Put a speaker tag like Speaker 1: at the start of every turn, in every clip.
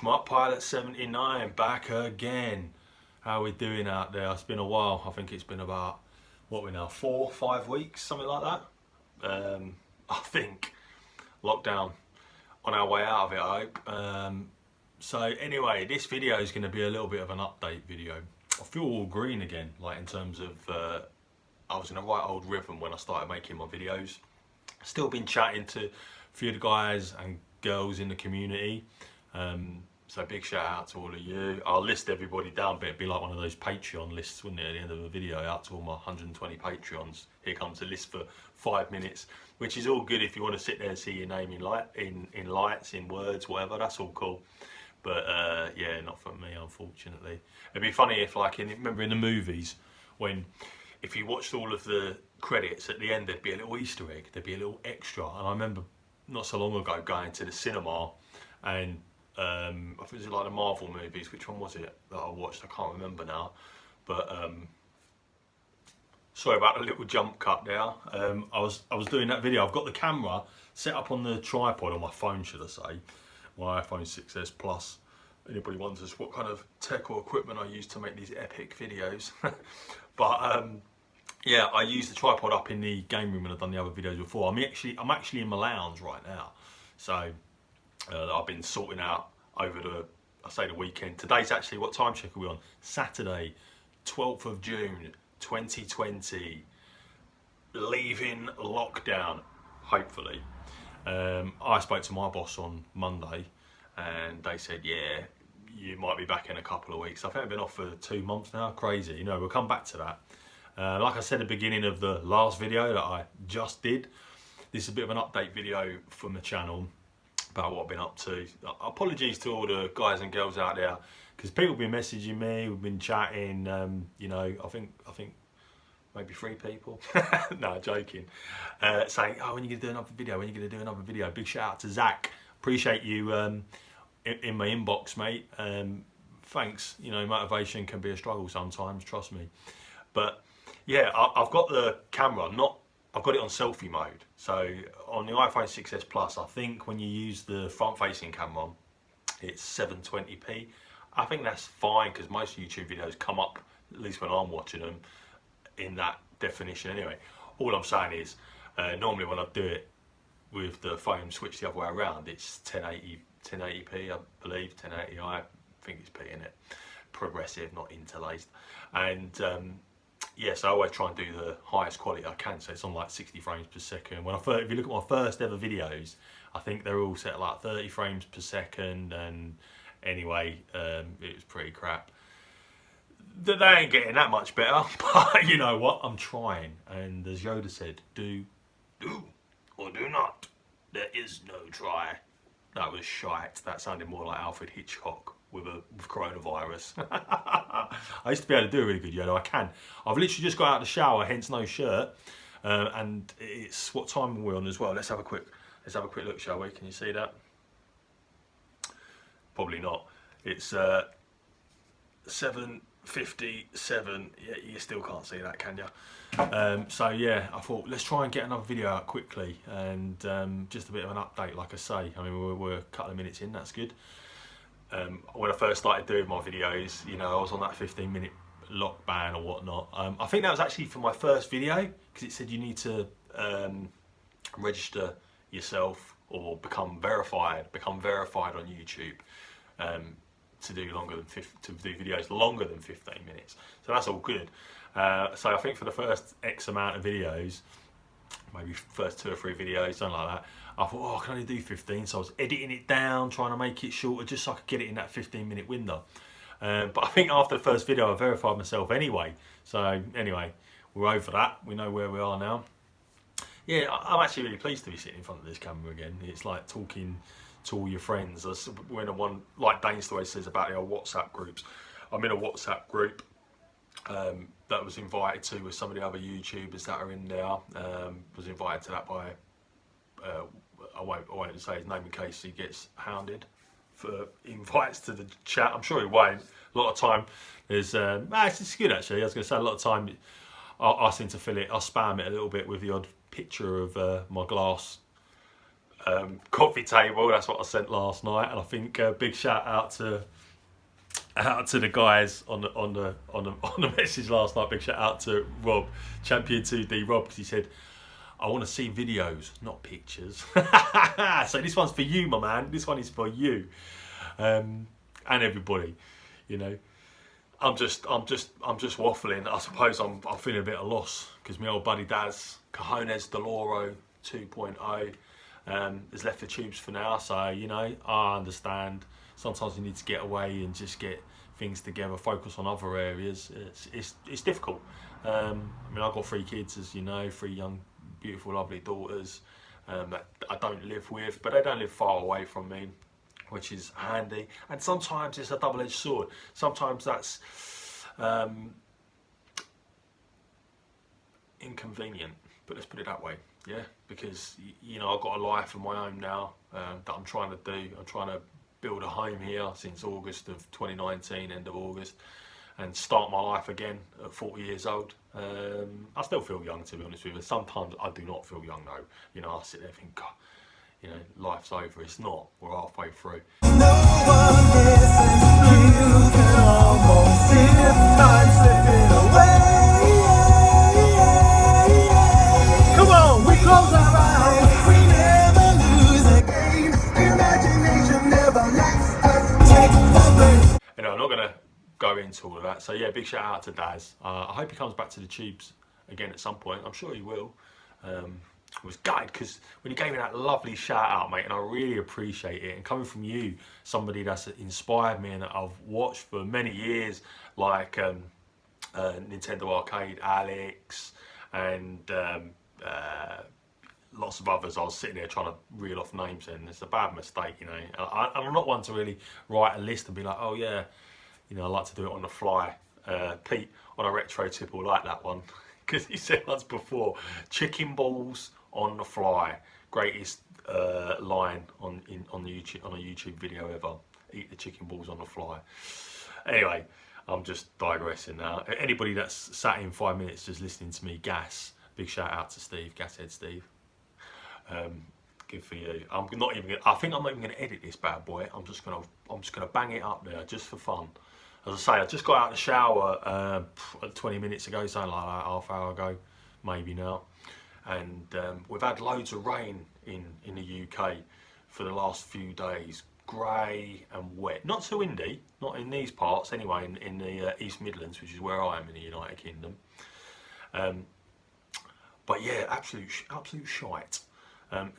Speaker 1: Pilot79 back again. How are we doing out there? It's been a while. I think it's been about, what, we're now 4 or 5 weeks, something like that. I think lockdown on our way out of it, I hope. So anyway, this video is going to be a little bit of an update video. I feel all green again, like in terms of I was in a right old rhythm when I started making my videos. Still been chatting to a few of the guys and girls in the community. So big shout out to all of you. I'll list everybody down, but it'd be like one of those Patreon lists, wouldn't it, at the end of the video, out to all my 120 Patreons. Here comes a list for 5 minutes, which is all good if you want to sit there and see your name in lights, in words, whatever, that's all cool. But yeah, not for me, unfortunately. It'd be funny if, like, remember in the movies, when if you watched all of the credits at the end, there'd be a little Easter egg, there'd be a little extra. And I remember not so long ago going to the cinema, and I think it was like the Marvel movies. Which one was it that I watched? I can't remember now. But sorry about the little jump cut there. I was doing that video. I've got the camera set up on the tripod on my phone, should I say, my iPhone 6s Plus. Anybody wonders what kind of tech or equipment I use to make these epic videos? But yeah, I used the tripod up in the game room when I've done the other videos before. I'm actually in my lounge right now, so I've been sorting out over the weekend. Today's actually, what time check are we on? Saturday, 12th of June, 2020. Leaving lockdown, hopefully. I spoke to my boss on Monday, and they said, yeah, you might be back in a couple of weeks. I think I've been off for 2 months now. Crazy, you know. We'll come back to that. Like I said at the beginning of the last video that I just did, this is a bit of an update video from the channel about what I've been up to. Apologies to all the guys and girls out there, because people have been messaging me, we've been chatting, you know, I think maybe 3 people, no, joking, saying, oh, when are you going to do another video, when are you going to do another video? Big shout out to Zach, appreciate you in my inbox, mate. Thanks, you know, motivation can be a struggle sometimes, trust me. But yeah, I've got the camera, I've got it on selfie mode. So on the iPhone 6s Plus, I think when you use the front-facing camera, it's 720p. I think that's fine, because most YouTube videos come up, at least when I'm watching them, in that definition anyway. All I'm saying is, normally when I do it with the phone switched the other way around, it's 1080p, I believe, 1080i, I think it's P in it. Progressive, not interlaced. And yes, I always try and do the highest quality I can, so it's on like 60 frames per second. If you look at my first ever videos, I think they're all set at like 30 frames per second, and anyway, it was pretty crap. They ain't getting that much better, but you know what, I'm trying. And as Yoda said, do or do not. There is no try. That was shite. That sounded more like Alfred Hitchcock with coronavirus. I used to be able to do a really good Yoda. I can. I've literally just got out of the shower, hence no shirt. And it's, what time are we on as well? Let's have a quick look, shall we? Can you see that? Probably not. It's 7:57. Yeah, you still can't see that, can you? So yeah, I thought let's try and get another video out quickly, and just a bit of an update, like I say. I mean, we're a couple of minutes in, that's good. When I first started doing my videos, you know, I was on that 15-minute lock ban or whatnot. I think that was actually for my first video, because it said you need to register yourself or become verified on YouTube to do videos longer than 15 minutes. So that's all good. So I think for the first X amount of videos, maybe first 2 or 3 videos, something like that, I thought, oh, I can only do 15, so I was editing it down, trying to make it shorter, just so I could get it in that 15-minute window. But I think after the first video, I verified myself anyway. So anyway, we're over that. We know where we are now. Yeah, I'm actually really pleased to be sitting in front of this camera again. It's like talking to all your friends. We're in a one, like Dane always says about the old WhatsApp groups. I'm in a WhatsApp group that was invited to with some of the other YouTubers that are in there. Was invited to that by, I won't say his name in case he gets hounded for invites to the chat. I'm sure he won't. A lot of time there's, it's good actually. I was going to say, a lot of time I seem to fill it, I spam it a little bit with the odd picture of my glass coffee table. That's what I sent last night, and I think big shout out to the guys on the message last night. Big shout out to Rob, Champion 2D Rob, because he said, I want to see videos, not pictures. So this one's for you, my man. This one is for you, and everybody. You know, I'm just waffling. I suppose I'm feeling a bit of loss because my old buddy Daz Cajones Deloro 2.0 has left the tubes for now. So you know, I understand. Sometimes you need to get away and just get things together, focus on other areas. It's difficult. I mean, I've got 3 kids, as you know, 3 young, beautiful, lovely daughters that I don't live with, but they don't live far away from me, which is handy. And sometimes it's a double-edged sword. Sometimes that's inconvenient, but let's put it that way, yeah? Because, you know, I've got a life of my own now that I'm trying to do. I'm trying to build a home here since August of 2019, end of August, and start my life again at 40 years old. I still feel young, to be honest with you. Sometimes I do not feel young though. You know, I sit there and think, God, you know, life's over. It's not. We're halfway through. No one listens, you can almost see time slipping away. Come on, we close our eyes. We never lose a game. Imagination never lets us take the bait. You know, I'm not gonna go into all of that. So yeah, big shout out to Daz. I hope he comes back to the tubes again at some point. I'm sure he will. I was gutted because when you gave me that lovely shout out, mate, and I really appreciate it. And coming from you, somebody that's inspired me and that I've watched for many years, like Nintendo Arcade, Alex, and lots of others. I was sitting there trying to reel off names, and it's a bad mistake, you know. I'm not one to really write a list and be like, oh yeah, you know, I like to do it on the fly. Pete on a retro tip will like that one because he said once before, chicken balls on the fly, greatest line on YouTube, on a YouTube video ever. Eat the chicken balls on the fly. Anyway, I'm just digressing now. Anybody that's sat in 5 minutes just listening to me gas, big shout out to Steve, Gashead Steve. Good for you. I'm not even gonna, I think I'm not even gonna edit this bad boy. I'm just gonna bang it up there just for fun. As I say, I just got out of the shower 20 minutes ago, something like that, half hour ago, maybe now. And we've had loads of rain in the UK for the last few days. Grey and wet. Not so windy, not in these parts anyway, in the East Midlands, which is where I am in the United Kingdom. But yeah, absolute shite.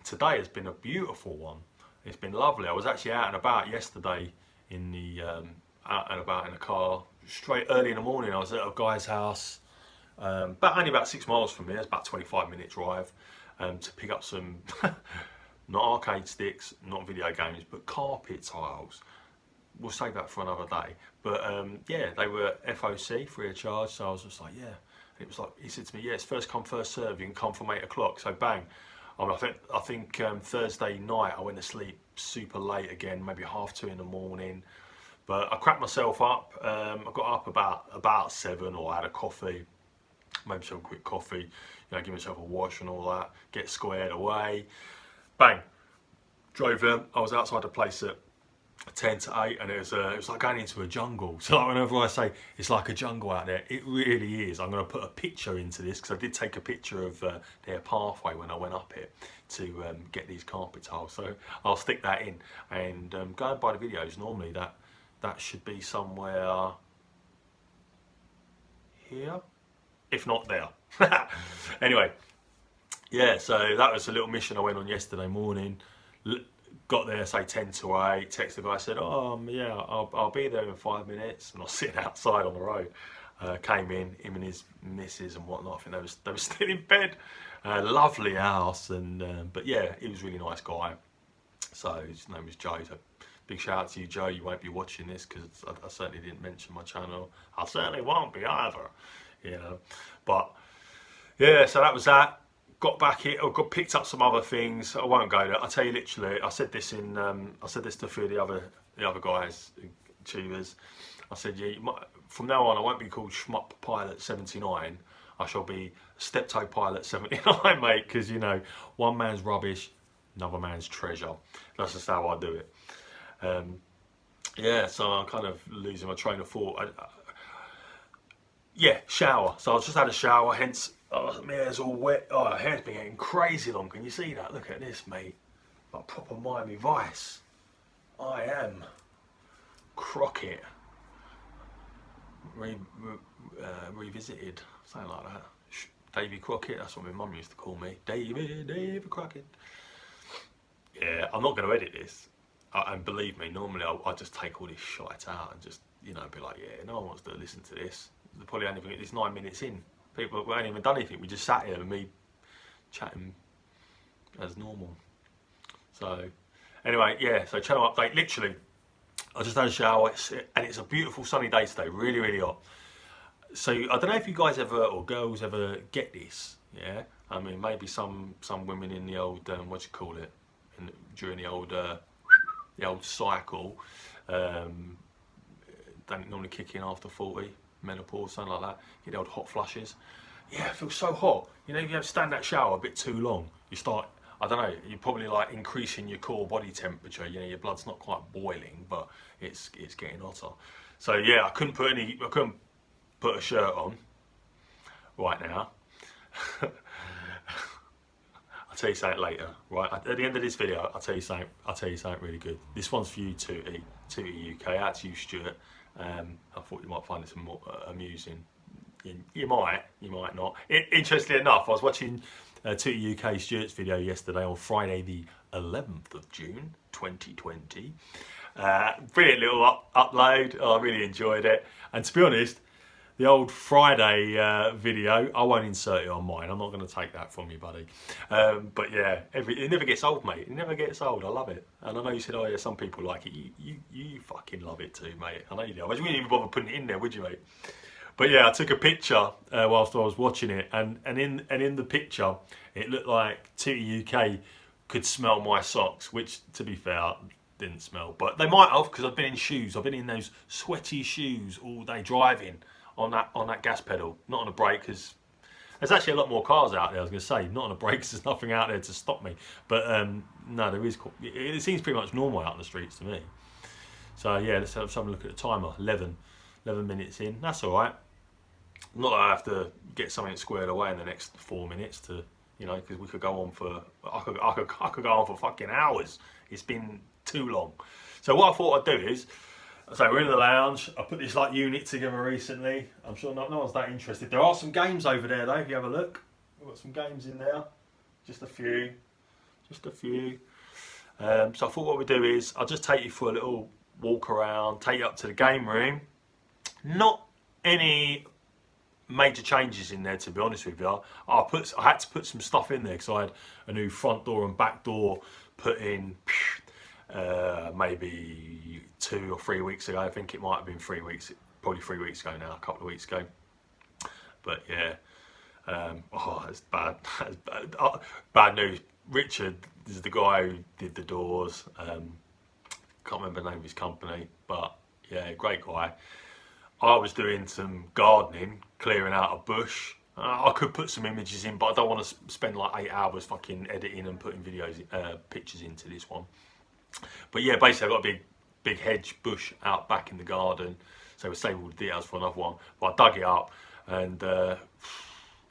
Speaker 1: Today has been a beautiful one. It's been lovely. I was actually out and about yesterday in the out and about in a car. Straight early in the morning, I was at a guy's house, only about 6 miles from here. It's about 25-minute drive to pick up some not arcade sticks, not video games, but carpet tiles. We'll save that for another day. But yeah, they were FOC, free of charge. So I was just like, yeah. And it was like, he said to me, yeah, it's first come, first serve. You can come from 8 o'clock. So bang. I think Thursday night I went to sleep super late again, maybe 2:30 in the morning. But I cracked myself up. I got up about 7, or I had a coffee, made myself a quick coffee, you know, give myself a wash and all that, get squared away. Bang, drove there. I was outside the place at 10 to 8, and it was like going into a jungle. So like whenever I say it's like a jungle out there, it really is. I'm going to put a picture into this because I did take a picture of their pathway when I went up it to get these carpet tiles. So I'll stick that in, and going by the videos, normally that should be somewhere here, if not there. Anyway, yeah, so that was a little mission I went on yesterday morning. Got there, say 10 to 8, texted the guy, said, oh yeah, I'll be there in 5 minutes, and I was sitting outside on the road. Came in, him and his missus and whatnot, I think they were still in bed. Lovely house, and but yeah, he was a really nice guy. So his name was Joe. So big shout out to you, Joe. You won't be watching this because I certainly didn't mention my channel. I certainly won't be either, you know. But yeah, so that was that. Got back here, or got picked up some other things. I won't go there. I tell you literally, I said this to a few of the other guys, tubers. I said, yeah, from now on, I won't be called Shmup Pilot 79. I shall be Steptoe Pilot 79, mate. Because you know, one man's rubbish another man's treasure. That's just how I do it. Yeah, so I'm kind of losing my train of thought. Yeah, shower. So I just had a shower, hence my hair's all wet. Oh, my hair's been getting crazy long. Can you see that? Look at this, mate. Like proper Miami Vice. I am Crockett. Revisited, something like that. Davy Crockett, that's what my mum used to call me. David Crockett. Yeah, I'm not going to edit this. And believe me, normally I just take all this shite out and just, you know, be like, yeah, no one wants to listen to this. They're probably only it's 9 minutes in. People haven't even done anything. We just sat here and me chatting as normal. So, anyway, yeah, so channel update. Literally, I just had a shower and it's a beautiful sunny day today, really, really hot. So, I don't know if you guys ever, or girls ever get this, yeah? I mean, maybe some women in the old, what do you call it? During the old cycle, don't normally kick in after 40, menopause, something like that. Get the old hot flushes. Yeah, it feels so hot. You know, if you have to stand in that shower a bit too long, you start, I don't know, you're probably like increasing your core body temperature. You know, your blood's not quite boiling, but it's getting hotter. So yeah, I couldn't put a shirt on right now. I'll tell you something later, right? At the end of this video, I'll tell you something really good. This one's for you, Tootie UK. Out to you, Stuart. I thought you might find this more amusing. You might not. Interestingly enough, I was watching Tootie UK Stuart's video yesterday on Friday the 11th of June 2020. Brilliant little upload. Oh, I really enjoyed it. And to be honest, the old Friday video, I won't insert it on mine. I'm not going to take that from you, buddy. But yeah, it never gets old, mate. It never gets old. I love it. And I know you said, oh yeah, some people like it. You fucking love it too, mate. I know you do. I wouldn't even bother putting it in there, would you, mate? But yeah, I took a picture whilst I was watching it, and in the picture, it looked like Tootie UK could smell my socks, which, to be fair, didn't smell. But they might have, because I've been in shoes. I've been in those sweaty shoes all day driving on that gas pedal, not on a brake, because there's actually a lot more cars out there. I was going to say, not on a brake, because there's nothing out there to stop me. But no, there is. It seems pretty much normal out in the streets to me. So yeah, let's have a look at the timer. 11 minutes in. That's all right. Not that I have to get something squared away in the next 4 minutes to, you know, because we could go on for I could go on for fucking hours. It's been too long. So what I thought I'd do is, so we're in the lounge. I put this like unit together recently. I'm sure no one's that interested. There are some games over there though. If you have a look, we've got some games in there. Just a few. So I thought what we'd do is I'll just take you for a little walk around, take you up to the game room. Not any major changes in there, to be honest with you. I had to put some stuff in there because I had a new front door and back door put in maybe 2 or 3 weeks ago. I think it might have been 3 weeks, probably 3 weeks ago now, a couple of weeks ago. But yeah, that's bad. That's bad. Bad news. Richard is the guy who did the doors. Can't remember the name of his company, but yeah, great guy. I was doing some gardening, clearing out a bush. I could put some images in, but I don't want to spend like 8 hours fucking editing and putting pictures into this one. But yeah, basically I've got a big hedge bush out back in the garden, so we'll save all the details for another one. But I dug it up, and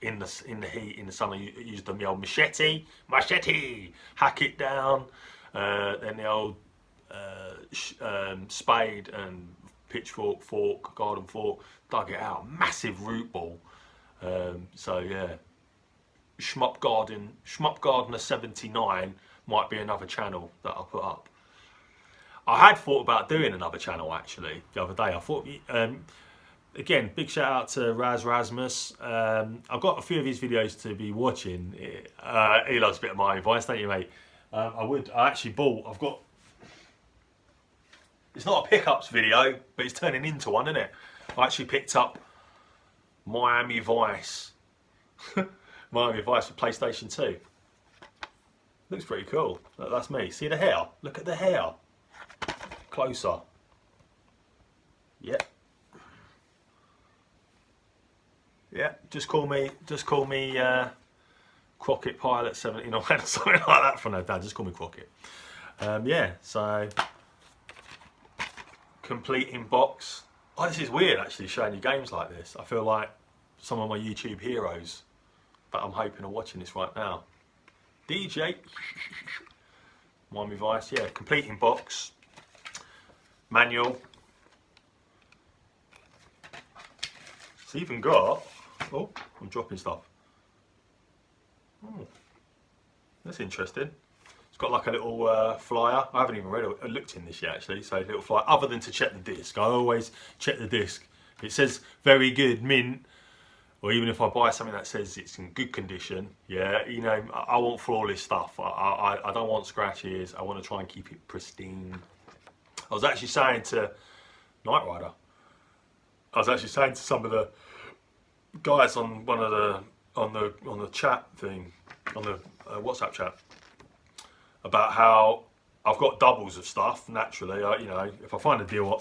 Speaker 1: in the heat, in the sun, I used the old machete, hack it down. Then the old spade and pitchfork, garden fork, dug it out. Massive root ball. So yeah, Shmup Gardener 79 might be another channel that I put up. I had thought about doing another channel actually the other day. I thought, again, big shout out to Rasmus. I've got a few of his videos to be watching. He loves a bit of my advice, don't you, mate? I actually bought. It's not a pickups video, but it's turning into one, isn't it? I actually picked up Miami Vice. Miami Vice for PlayStation 2. Looks pretty cool. That's me. See the hair? Look at the hair. Closer. Yep. Yeah. Just call me Crockett Pilot 79 or something like that from her dad. Just call me Crockett. Yeah, so complete in box. Oh, this is weird actually showing you games like this. I feel like some of my YouTube heroes that I'm hoping are watching this right now. DJ, Miami Vice, yeah, complete in box. Manual. It's even got, oh, I'm dropping stuff. Oh, that's interesting. It's got like a little flyer. I haven't even read it, looked in this yet actually. So a little flyer, other than to check the disc. I always check the disc. It says very good, mint. Or even if I buy something that says it's in good condition, yeah, you know, I want flawless stuff. I don't want scratches. I want to try and keep it pristine. I was actually saying to Knight Rider, I was actually saying to some of the guys on one of the on the chat thing, on the WhatsApp chat, about how I've got doubles of stuff naturally. You know, if I find a deal,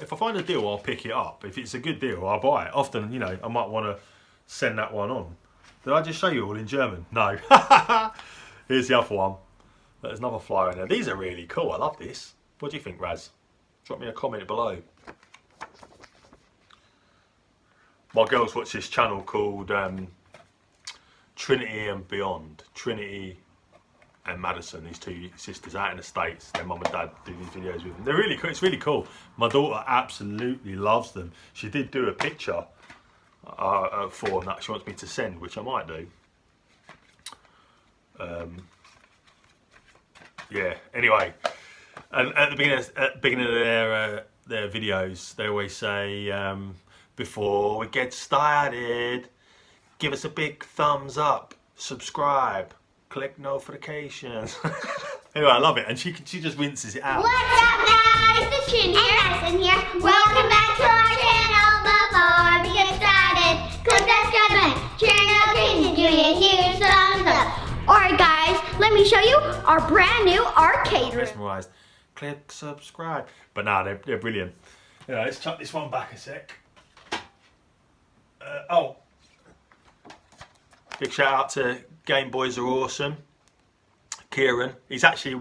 Speaker 1: I'll pick it up. If it's a good deal, I'll buy it. Often, you know, I might want to send that one on. Did I just show you all in German? No. Here's the other one. There's another flyer in there. These are really cool. I love this. What do you think, Raz? Drop me a comment below. My girls watch this channel called Trinity and Beyond. Trinity and Madison, these two sisters out in the States. Their mum and dad do these videos with them. They're really cool. It's really cool. My daughter absolutely loves them. She did do a picture for them that she wants me to send, which I might do. Yeah. Anyway, and at the beginning of their videos, they always say, before we get started, give us a big thumbs up, subscribe, click notifications. Anyway, I love it, and she just winces it out.
Speaker 2: What's up, guys? It's Chin here. And here. Welcome back to our channel. Before we get started, click that subscribe button, turn notifications, give me a huge thumbs up. Alright, guys, let me show you our brand new arcade room.
Speaker 1: Mesmerised. Click subscribe. But nah, they're brilliant. You know, let's chuck this one back a sec. Oh, big shout out to Game Boys Are Awesome. Kieran, he's actually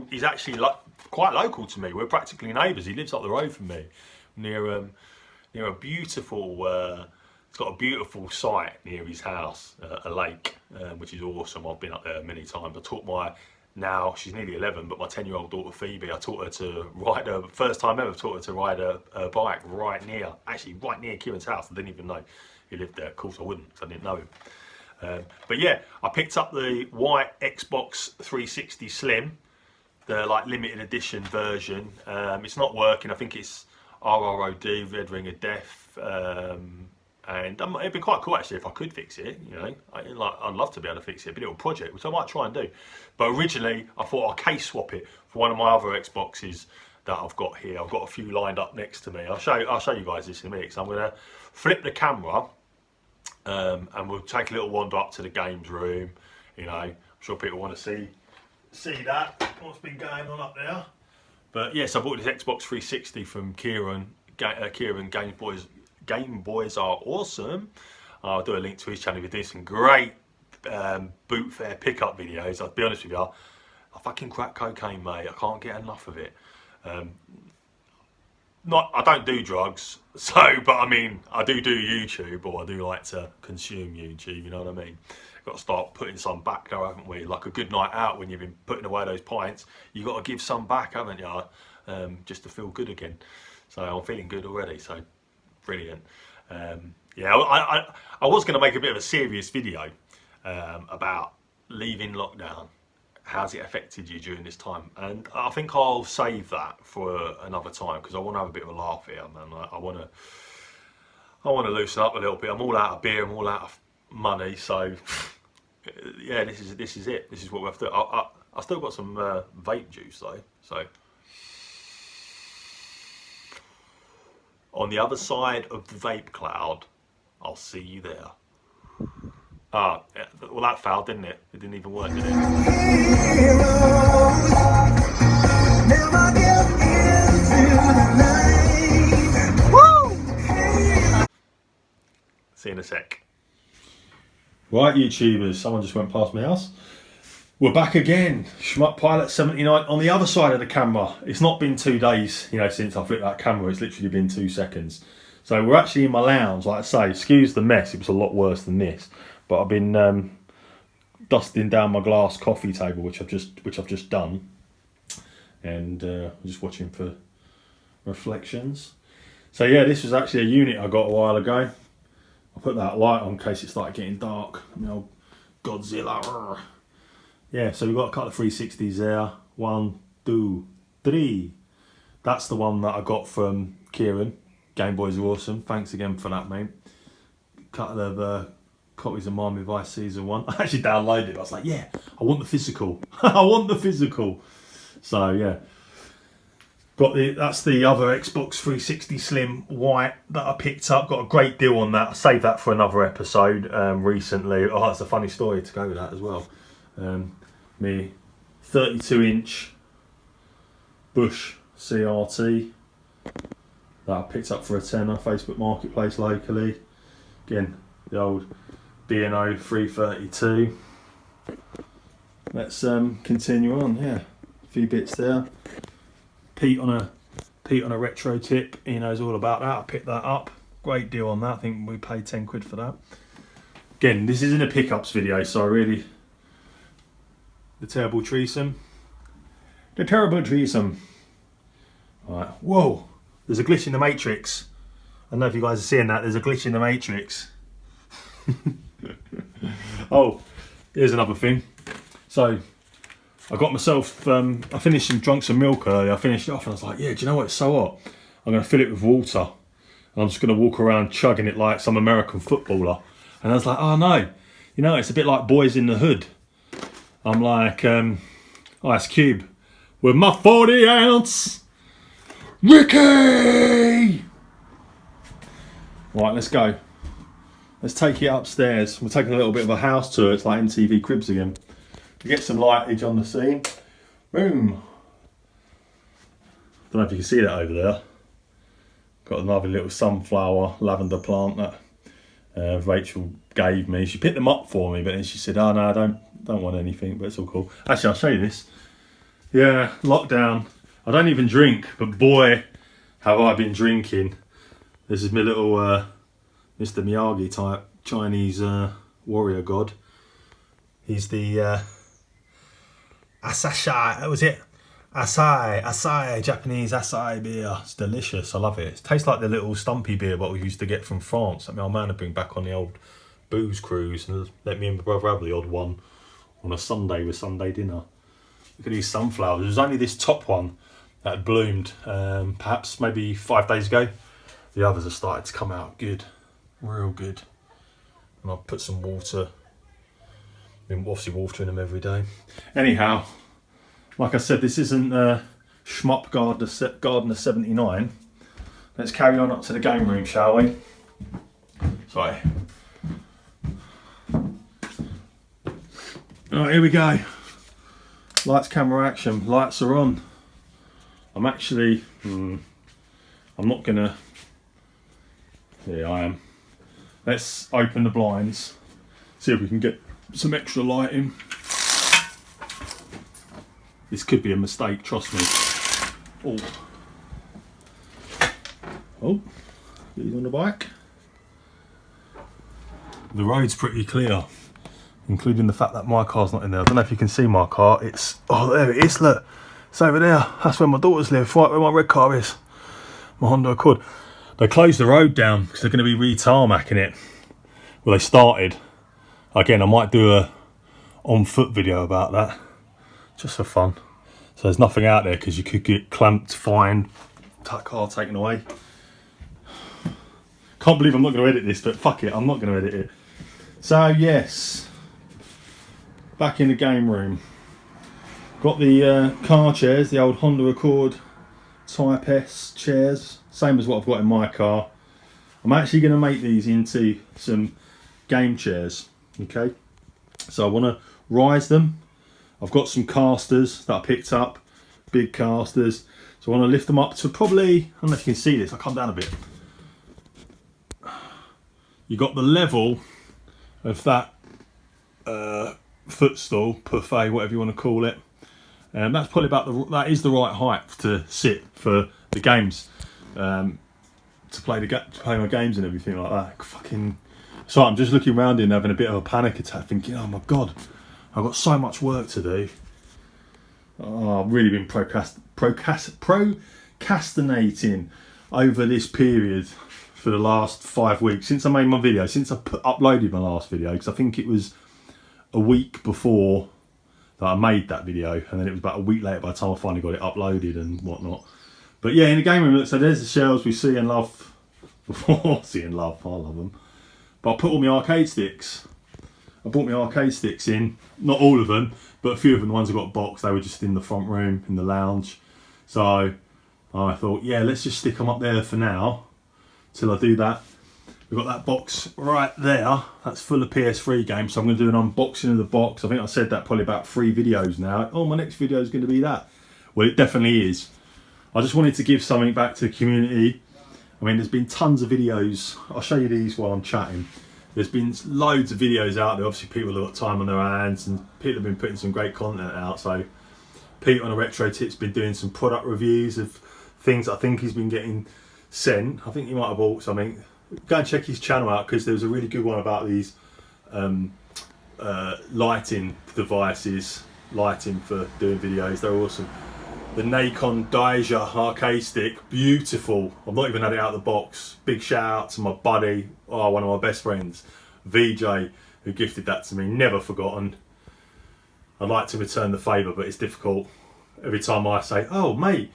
Speaker 1: like quite local to me. We're practically neighbours. He lives up the road from me, near a beautiful. It's got a beautiful site near his house, a lake, which is awesome. I've been up there many times. I taught now she's nearly 11, but my 10-year-old daughter Phoebe, I taught her to ride first time ever taught her to ride a bike right near Kieran's house. I didn't even know he lived there. Of course I wouldn't, because I didn't know him. But yeah, I picked up the white Xbox 360 Slim, the like limited edition version. It's not working. I think it's RROD, Red Ring of Death, and it'd be quite cool actually if I could fix it. You know, I'd love to be able to fix it. It'd be a little project, which I might try and do. But originally, I thought I'll case swap it for one of my other Xboxes that I've got here. I've got a few lined up next to me. I'll show you guys this in a minute. So I'm gonna flip the camera. And we'll take a little wander up to the games room. You know, I'm sure people want to see that, what's been going on up there. But yes, I bought this Xbox 360 from Kieran. Game Boys Are Awesome. I'll do a link to his channel. We're doing some great boot fair pickup videos. I'll be honest with you, I fucking crack cocaine, mate. I can't get enough of it. I don't do drugs, but I mean, I do YouTube, or I do like to consume YouTube, you know what I mean? Got to start putting some back now, haven't we? Like a good night out, when you've been putting away those pints, you got to give some back, haven't you? Just to feel good again. So I'm feeling good already, so brilliant. Yeah, I was going to make a bit of a serious video about leaving lockdown. How's it affected you during this time? And I think I'll save that for another time, because I want to have a bit of a laugh here, man. I want to loosen up a little bit. I'm all out of beer. I'm all out of money. So yeah, this is it. This is what we have to do. I still got some vape juice though. So on the other side of the vape cloud, I'll see you there. Well, that failed, didn't it? It didn't even work, did it? Woo! See you in a sec. Right, YouTubers, someone just went past my house. We're back again, Schmuck Pilot 79 on the other side of the camera. It's not been 2 days, you know, since I flipped that camera. It's literally been 2 seconds. So we're actually in my lounge, like I say. Excuse the mess, it was a lot worse than this. But I've been dusting down my glass coffee table, which I've just done, and I'm just watching for reflections. So yeah, this was actually a unit I got a while ago. I put that light on in case it started getting dark. You know, Godzilla. Yeah, so we've got a couple of 360s there. 1, 2, 3. That's the one that I got from Kieran. Game Boys are awesome. Thanks again for that, mate. Couple of copies of Miami Vice Season 1. I actually downloaded it. I was like, yeah, I want the physical. I want the physical. So yeah. That's the other Xbox 360 Slim White that I picked up. Got a great deal on that. I saved that for another episode recently. Oh, it's a funny story to go with that as well. Me 32-inch Bush CRT that I picked up for a tenner, Facebook Marketplace locally. Again, the old B&O 332. Let's continue on. Yeah, a few bits there. Pete on a retro tip. He knows all about that. I picked that up. Great deal on that. I think we paid 10 quid for that. Again, this isn't a pickups video, so I really. The terrible threesome. The terrible threesome. Alright. Whoa! There's a glitch in the matrix. I don't know if you guys are seeing that. There's a glitch in the matrix. Oh, here's another thing. So, I got myself, I finished and drunk some milk earlier. I finished it off and I was like, yeah, do you know what? It's so hot. I'm going to fill it with water. And I'm just going to walk around chugging it like some American footballer. And I was like, oh no. You know, it's a bit like Boys in the Hood. I'm like, Ice Cube with my 40 ounce. Ricky! Right, let's go. Let's take it upstairs. We're taking a little bit of a house tour. It's like MTV Cribs again. We get some lightage on the scene. Boom. Don't know if you can see that over there. Got another little sunflower lavender plant that Rachel gave me. She picked them up for me, but then she said, oh no, I don't want anything, but it's all cool. Actually, I'll show you this. Yeah, lockdown. I don't even drink, but boy, have I been drinking. This is my little Mr. Miyagi type Chinese warrior god. He's the Asahi, was it? Asahi, Japanese Asahi beer. It's delicious, I love it. It tastes like the little stumpy beer what we used to get from France. I mean, old man would bring back on the old booze cruise and let me and my brother have the odd one on a Sunday with Sunday dinner. Look at these sunflowers. There's only this top one that had bloomed perhaps maybe 5 days ago. The others have started to come out good, real good. And I've put some water. Been obviously watering them every day. Anyhow, like I said, this isn't Schmuck Gardener 79. Let's carry on up to the game room, shall we? Sorry. Alright, here we go. Lights, camera, action. Lights are on. I'm actually, I'm not gonna, yeah I am. Let's open the blinds, see if we can get some extra lighting. This could be a mistake, trust me. Oh, he's on the bike. The road's pretty clear, including the fact that my car's not in there. I don't know if you can see my car. It's, oh there it is, look. It's over there. That's where my daughters live, right where my red car is. My Honda Accord. They closed the road down because they're going to be re-tarmacking it. Well, they started. Again, I might do a on-foot video about that, just for fun. So there's nothing out there because you could get clamped, fined, car taken away. Can't believe I'm not going to edit this, but fuck it, I'm not going to edit it. So yes, back in the game room. Got the car chairs, the old Honda Accord Type S chairs, same as what I've got in my car. I'm actually going to make these into some game chairs, okay? So I want to rise them. I've got some casters that I picked up, big casters. So I want to lift them up to probably, I don't know if you can see this, I'll come down a bit. You got the level of that footstool, buffet, whatever you want to call it. That's probably that is the right height to sit for the games, to play my games and everything like that. Fucking. So I'm just looking around here and having a bit of a panic attack, thinking, oh my god, I've got so much work to do. Oh, I've really been procrastinating over this period for the last 5 weeks since I made my video, since I uploaded my last video, because I think it was a week before that I made that video, and then it was about a week later by the time I finally got it uploaded and whatnot. But yeah, in the game room, so there's the shelves we see and love before. See and love, I love them. But I put all my arcade sticks. I brought my arcade sticks in, not all of them, but a few of them, the ones I got boxed, they were just in the front room, in the lounge. So I thought, yeah, let's just stick them up there for now, till I do that. We've got that box right there, that's full of PS3 games, so I'm going to do an unboxing of the box. I think I said that probably about 3 videos now. Oh, my next video is going to be that. Well, it definitely is. I just wanted to give something back to the community. I mean, there's been tons of videos. I'll show you these while I'm chatting. There's been loads of videos out there. Obviously, people have got time on their hands, and people have been putting some great content out. So, Pete on a Retro Tip's been doing some product reviews of things I think he's been getting sent. I think he might have bought something. Go and check his channel out, because there was a really good one about these lighting devices, lighting for doing videos. They're awesome. The Nikon Daija arcade stick, beautiful. I've not even had it out of the box. Big shout out to my buddy, one of my best friends, VJ, who gifted that to me. Never forgotten. I'd like to return the favour, but it's difficult. Every time I say, oh mate,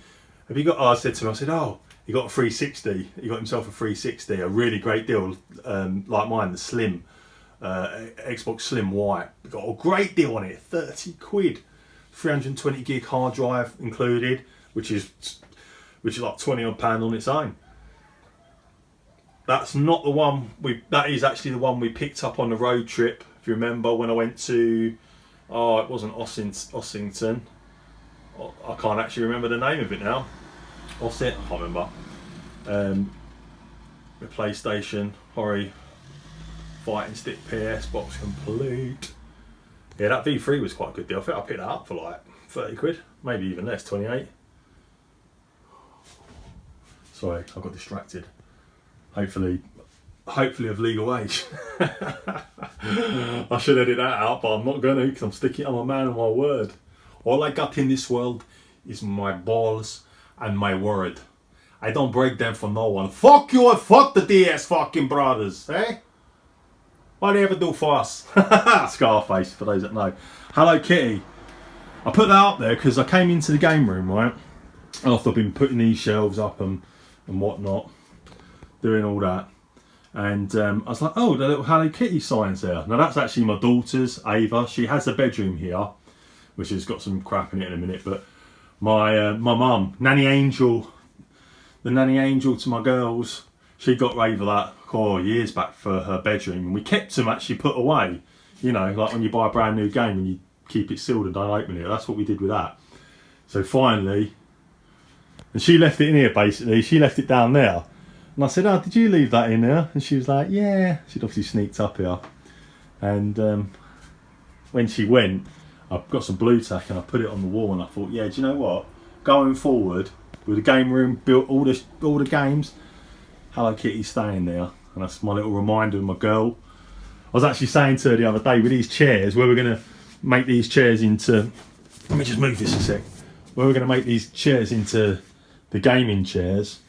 Speaker 1: have you got, I said to him, I said, oh, he got a 360. He got himself a 360, a really great deal, like mine, the Slim, Xbox Slim White. Got a great deal on it, 30 quid. 320 gig hard drive included, which is like 20 odd pound on its own. That's not the one that is actually the one we picked up on the road trip. If you remember, when I went to, it wasn't Ossington. I can't actually remember the name of it now. I can't remember. The PlayStation, Hori, Fighting Stick PS box complete. Yeah, that V3 was quite a good deal. I think I picked that up for like 30 quid, maybe even less, 28. Sorry, I got distracted. Hopefully of legal age. I should edit that out, but I'm not going to, because I'm a man of my word. All I got in this world is my balls and my word. I don't break them for no one. Fuck you and fuck the DS fucking brothers, eh? What do you ever do for us? Scarface, for those that know. Hello Kitty. I put that up there because I came into the game room, right? After I've been putting these shelves up and whatnot, doing all that. And I was like, oh, the little Hello Kitty sign's there. Now that's actually my daughter's, Ava. She has a bedroom here, which has got some crap in it in a minute. But my mum, Nanny Angel, the Nanny Angel to my girls, she got Ava that years back for her bedroom, and we kept them actually put away. You know, like when you buy a brand new game and you keep it sealed and don't open it. That's what we did with that. So finally, and she left it in here basically. She left it down there, and I said, "Oh, did you leave that in there?" And she was like, "Yeah." She'd obviously sneaked up here, and when she went, I got some blue tack and I put it on the wall, and I thought, yeah, do you know what? Going forward with the game room, built all the games. Hello Kitty's staying there, and that's my little reminder of my girl. I was actually saying to her the other day with these chairs, where we're going to make these chairs into, let me just move this a sec, where we're going to make these chairs into the gaming chairs.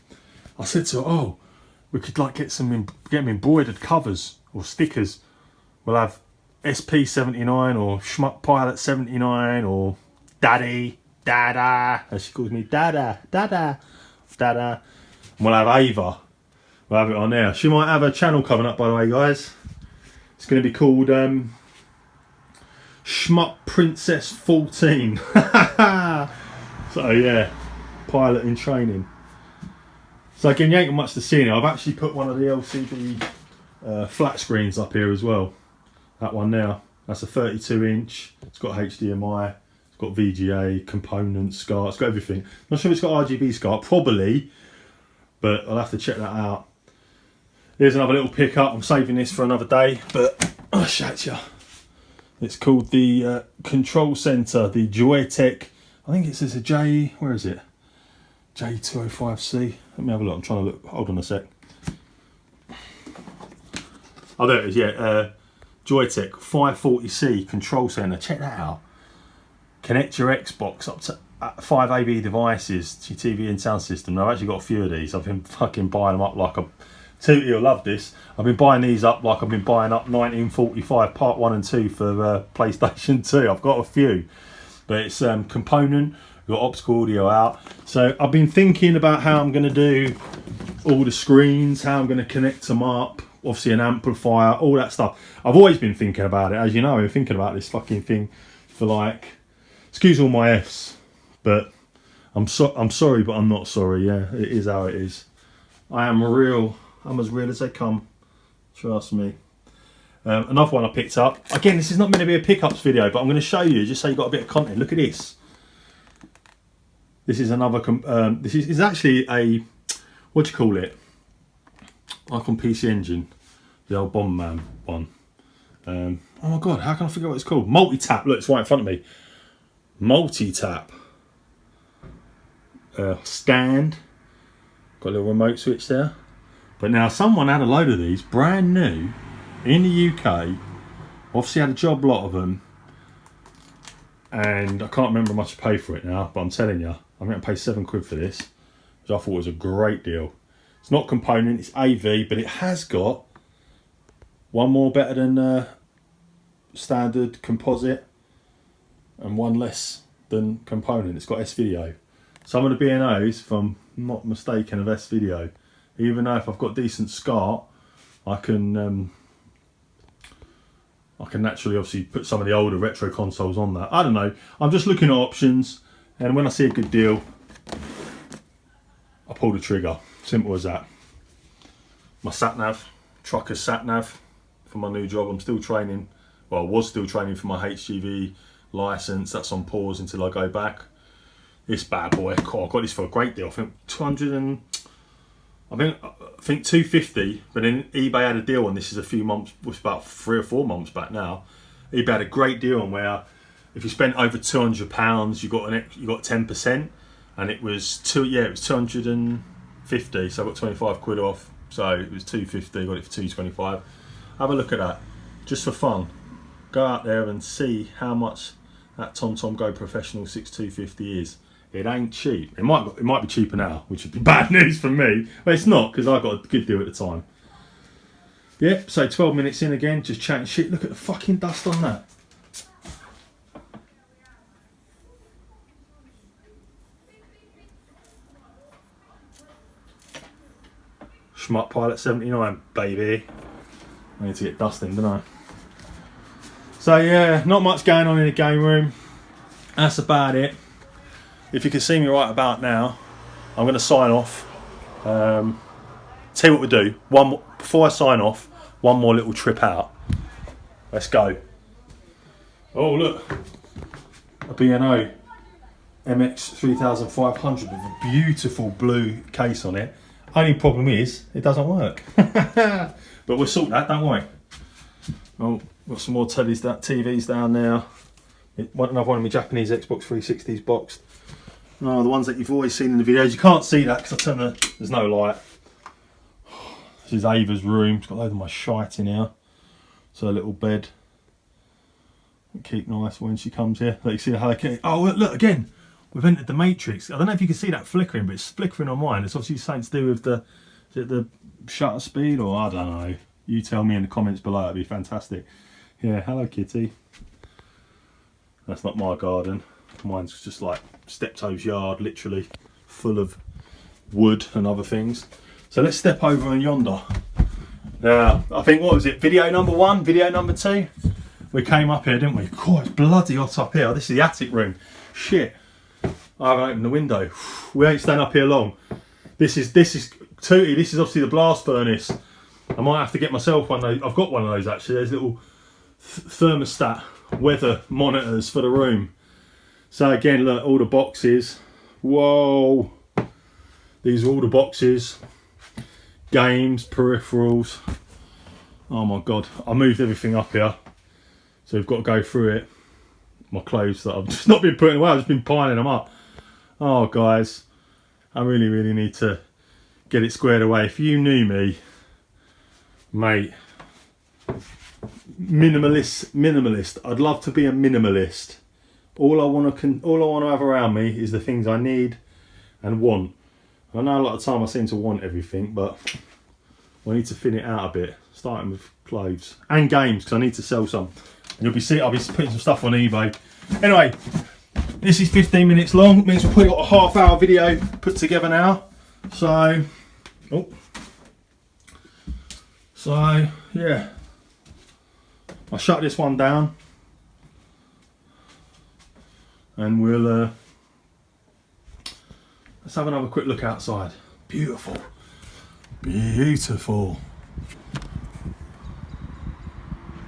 Speaker 1: I said to her, oh, we could like get them embroidered covers or stickers. We'll have SP79 or Schmuck Pilot 79 or Daddy, Dada, as she calls me, Dada. And we'll have Ava. We'll have it on there. She might have a channel coming up, by the way, guys. It's going to be called Schmuck Princess 14. So yeah, pilot in training. So again, you ain't got much to see now. I've actually put one of the LCD flat screens up here as well. That one now. That's a 32-inch. It's got HDMI. It's got VGA, components, SCART. It's got everything. Not sure if it's got RGB SCART. Probably. But I'll have to check that out. Here's another little pickup. I'm saving this for another day, but I'll shout you. It's called the Control Center, the Joytech. I think it says a J. Where is it? J205C. Let me have a look. I'm trying to look. Hold on a sec. Oh, there it is. Yeah, Joytech 540C Control Center. Check that out. Connect your Xbox up to 5 AV devices to your TV and sound system. Now, I've actually got a few of these. I've been fucking buying them up like a... Tootie will love this. I've been buying these up like I've been buying up 1945 Part 1 and 2 for PlayStation 2. I've got a few. But it's component. We've got optical audio out. So I've been thinking about how I'm going to do all the screens, how I'm going to connect them up. Obviously an amplifier, all that stuff. I've always been thinking about it. As you know, I've been thinking about this fucking thing for like... Excuse all my Fs. But I'm sorry, but I'm not sorry. Yeah, it is how it is. I'm as real as they come. Trust me. Another one I picked up. Again, this is not meant to be a pickups video, but I'm going to show you just so you've got a bit of content. Look at this. This is another... this is actually a... What do you call it? Like on PC Engine. The old Bomberman one. Oh my God, how can I forget what it's called? Multi-tap. Look, it's right in front of me. Multi-tap. Stand. Got a little remote switch there. But now someone had a load of these brand new in the UK. Obviously had a job lot of them. And I can't remember how much I paid for it now, but I'm telling you, I'm going to pay £7 for this, which I thought was a great deal. It's not component, it's AV, but it has got one more better than standard composite and one less than component. It's got S-Video. Some of the B&Os, if I'm not mistaken, of S-Video. Even though if I've got decent SCART, I can naturally obviously put some of the older retro consoles on that. I don't know. I'm just looking at options, and when I see a good deal, I pull the trigger. Simple as that. My sat-nav, trucker's sat-nav for my new job. I'm still training. Well, I was still training for my HGV license. That's on pause until I go back. This bad boy, God, I got this for a great deal. I think 250, but then eBay had a deal on this. Is a few months, was about 3 or 4 months back now. eBay had a great deal on where if you spent over £200, you got 10%, and it was 250. So I got £25 off. So it was 250. Got it for 225. Have a look at that, just for fun. Go out there and see how much that TomTom Go Professional 6250 is. It ain't cheap. It might be cheaper now, which would be bad news for me. But it's not, because I got a good deal at the time. Yep, so 12 minutes in again, just chatting shit. Look at the fucking dust on that. Schmuck Pilot 79, baby. I need to get dusting, don't I? So yeah, not much going on in the game room. That's about it. If you can see me right about now, I'm going to sign off. Tell you what we do. Before I sign off, one more little trip out. Let's go. Oh look, a B&O MX 3500 with a beautiful blue case on it. Only problem is, it doesn't work. But we'll sort that, don't worry. Oh, got some more TVs down there. Another one of my Japanese Xbox 360s boxed. No, the ones that you've always seen in the videos. You can't see that because there's no light. This is Ava's room. It's got a load of my shite in here. So a little bed. Keep nice when she comes here. Like you see how oh look again. We've entered the matrix. I don't know if you can see that flickering, but it's flickering on mine. It's obviously something to do with the shutter speed, or I don't know. You tell me in the comments below. That'd be fantastic. Yeah, hello kitty. That's not my garden. Mine's just like Steptoe's yard, literally full of wood and other things. So let's step over on yonder. Now, I think, what was it, video number 1, video number 2? We came up here, didn't we? God, it's bloody hot up here. This is the attic room. Shit. I haven't opened the window. We ain't staying up here long. This is Tootie, this is obviously the blast furnace. I might have to get myself one of those. I've got one of those actually. There's little thermostat weather monitors for the room. So again, look, all the boxes. Whoa. These are all the boxes. Games, peripherals. Oh my God. I moved everything up here. So we've got to go through it. My clothes that I've just not been putting away, I've just been piling them up. Oh guys, I really need to get it squared away. If you knew me, mate, minimalist. I'd love to be a minimalist. All I want to have around me is the things I need and want. I know a lot of time I seem to want everything, but I need to thin it out a bit. Starting with clothes and games, because I need to sell some. And I'll be putting some stuff on eBay. Anyway, this is 15 minutes long. It means we've probably got a half-hour video put together now. So yeah, I'll shut this one down, and we'll let's have another quick look outside. Beautiful, beautiful,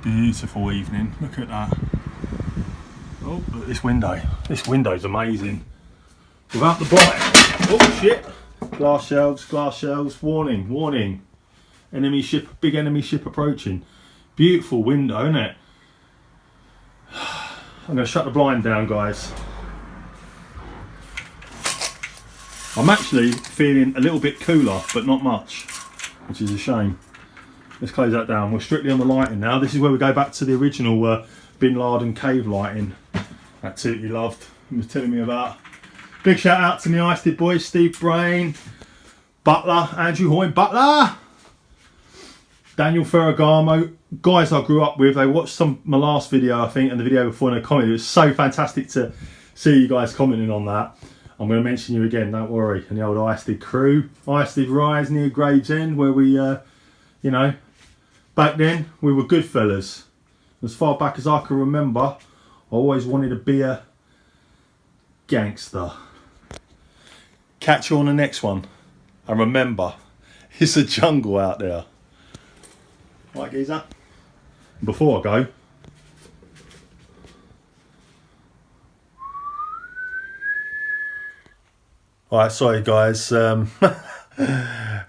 Speaker 1: beautiful evening. Look at that. Oh, look at this window. This window's amazing. Without the blind. Oh shit! Glass shelves. Warning. Enemy ship, big enemy ship approaching. Beautiful window, isn't it? I'm going to shut the blind down, guys. I'm actually feeling a little bit cooler, but not much, which is a shame. Let's close that down. We're strictly on the lighting now. This is where we go back to the original Bin Laden cave lighting that Tootie loved and was telling me about. Big shout out to the Ice Did boys, Steve Brain, Butler, Andrew Hoyne Butler, Daniel Ferragamo, guys I grew up with. They watched my last video, I think, and the video before, and they commented. It was so fantastic to see you guys commenting on that. I'm going to mention you again, don't worry. And the old Ice Did crew, Ice Did Rise near Gravesend, where we, you know, back then we were good fellas. As far back as I can remember, I always wanted to be a gangster. Catch you on the next one. And remember, it's a jungle out there. Right, geezer. Before I go, alright, sorry guys, it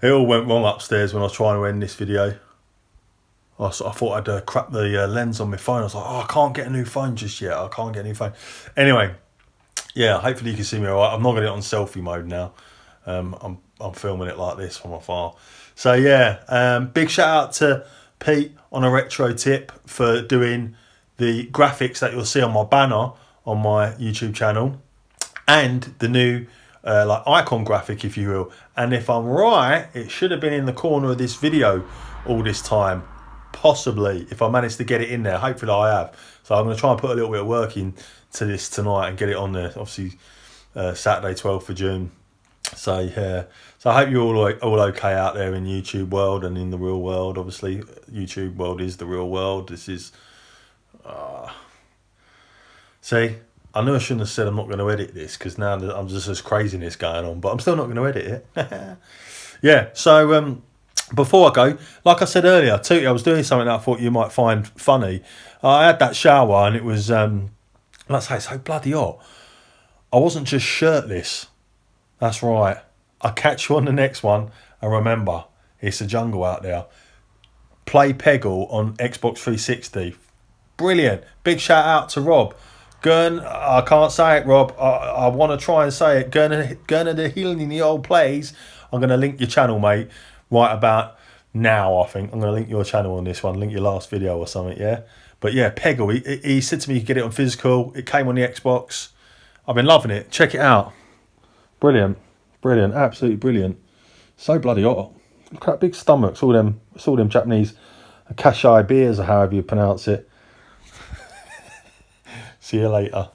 Speaker 1: all went wrong upstairs when I was trying to end this video. I thought I'd crap the lens on my phone. I was like, oh, I can't get a new phone just yet. I can't get a new phone. Anyway, yeah, hopefully you can see me alright. I'm not got it on selfie mode now. I'm filming it like this from afar. So yeah, big shout out to Pete on a retro tip for doing the graphics that you'll see on my banner on my YouTube channel, and the new like icon graphic, if you will. And if I'm right, it should have been in the corner of this video all this time, possibly, if I managed to get it in there. Hopefully I have. So I'm going to try and put a little bit of work into this tonight and get it on there. Obviously Saturday 12th of June. So yeah, so I hope you're all okay out there in YouTube world and in the real world. Obviously YouTube world is the real world. This is see, I knew I shouldn't have said I'm not going to edit this, because now I'm just this craziness going on, but I'm still not going to edit it. Yeah, so before I go, like I said earlier, Tootie, I was doing something that I thought you might find funny. I had that shower and it was let's say, so bloody hot. I wasn't just shirtless. That's right. I'll catch you on the next one, and remember, it's a jungle out there. Play Peggle on Xbox 360. Brilliant. Big shout out to Rob. I can't say it, Rob. I want to try and say it. Gurner the Healing in the Old Plays. I'm going to link your channel, mate, right about now, I think. I'm going to link your channel on this one, link your last video or something, yeah? But yeah, Peggle, he said to me you could get it on physical. It came on the Xbox. I've been loving it. Check it out. Brilliant. Brilliant. Absolutely brilliant. So bloody hot. Look at big stomachs. It's all them Japanese Kashai beers, or however you pronounce it. See you later.